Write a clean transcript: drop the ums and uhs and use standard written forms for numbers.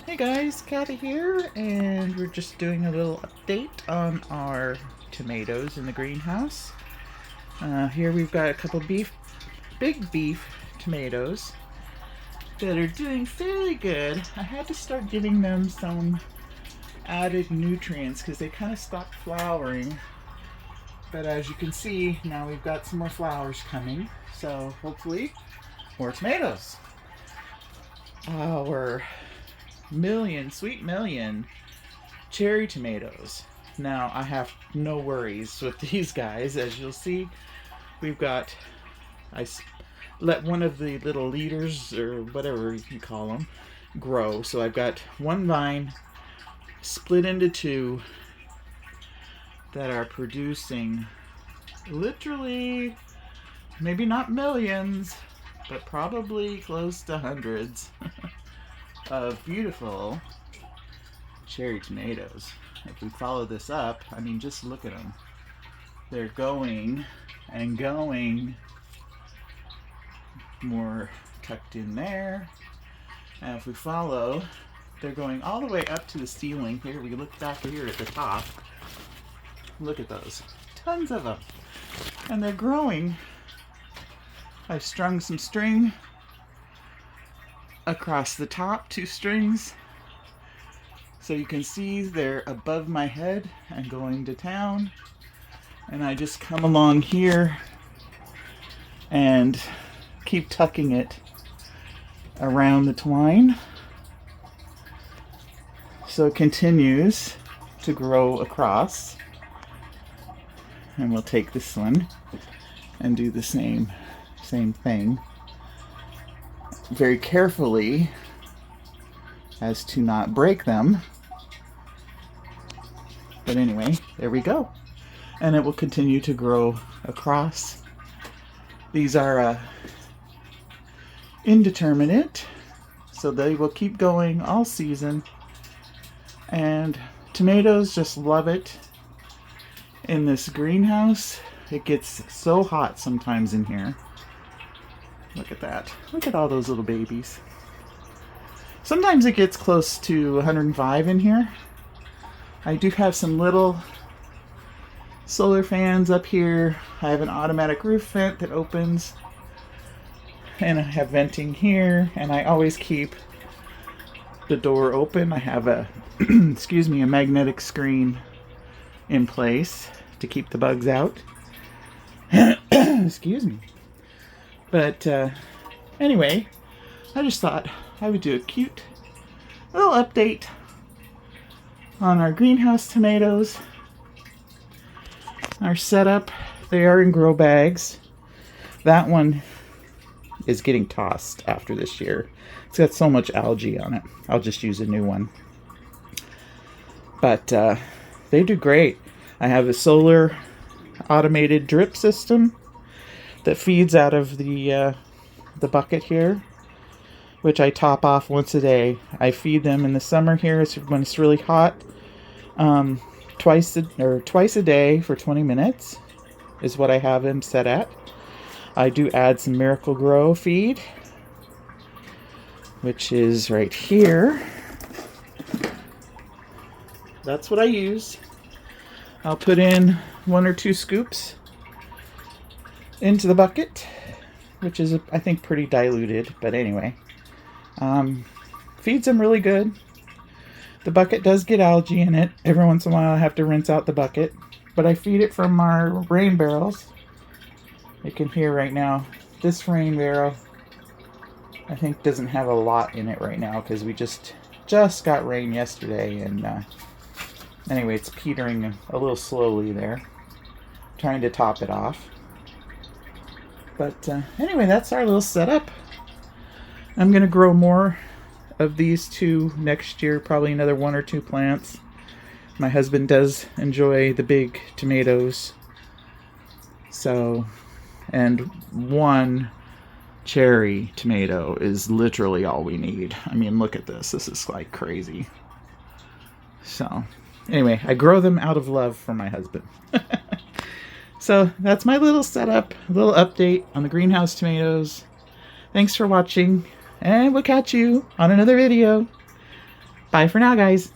Hey guys, Kathy here, and we're just doing a little update on our tomatoes in the greenhouse. Here we've got a couple big beef tomatoes that are doing fairly good. I had to start giving them some added nutrients because they kind of stopped flowering. But as you can see, now we've got some more flowers coming, so hopefully more tomatoes. Our sweet million cherry tomatoes. Now I have no worries with these guys. As you'll see, we've got, I let one of the little leaders, or whatever you can call them, grow. So I've got one vine split into two that are producing literally, maybe not millions, but probably close to hundreds of beautiful cherry tomatoes. If we follow this up, I mean, just look at them. They're going and going. More tucked in there. And if we follow, they're going all the way up to the ceiling. Here, we look back here at the top. Look at those. Tons of them. And they're growing. I've strung some string across the top, 2 strings. So you can see they're above my head and going to town. And I just come along here and keep tucking it around the twine. So it continues to grow across. And we'll take this one and do the same thing. Very carefully as to not break them. But anyway, there we go. And it will continue to grow across. These are indeterminate, so they will keep going all season. And tomatoes just love it in this greenhouse. It gets so hot sometimes in here. Look at that. Look at all those little babies. Sometimes it gets close to 105 in here. I do have some little solar fans up here. I have an automatic roof vent that opens. And I have venting here. And I always keep the door open. I have a, excuse me, a magnetic screen in place to keep the bugs out. Excuse me. But anyway, I just thought I would do a cute little update on our greenhouse tomatoes. Our setup, they are in grow bags. That one is getting tossed after this year. It's got so much algae on it. I'll just use a new one. But they do great. I have a solar automated drip system that feeds out of the bucket here, which I top off once a day. I feed them in the summer here when it's really hot, twice a day for 20 minutes is what I have them set at. I do add some Miracle-Gro feed, which is right here. That's what I use. I'll put in 1 or 2 scoops into the bucket, which is, I think, pretty diluted, but anyway. Feeds them really good. The bucket does get algae in it. Every once in a while I have to rinse out the bucket, but I feed it from our rain barrels. You can hear right now, this rain barrel, I think, doesn't have a lot in it right now because we just got rain yesterday, and anyway, it's petering a little slowly there, trying to top it off. But anyway, that's our little setup. I'm going to grow more of these 2 next year, probably another 1 or 2 plants. My husband does enjoy the big tomatoes. So, and 1 cherry tomato is literally all we need. I mean, look at this. This is like crazy. So, anyway, I grow them out of love for my husband. So that's my little setup, little update on the greenhouse tomatoes. Thanks for watching, and we'll catch you on another video. Bye for now, guys.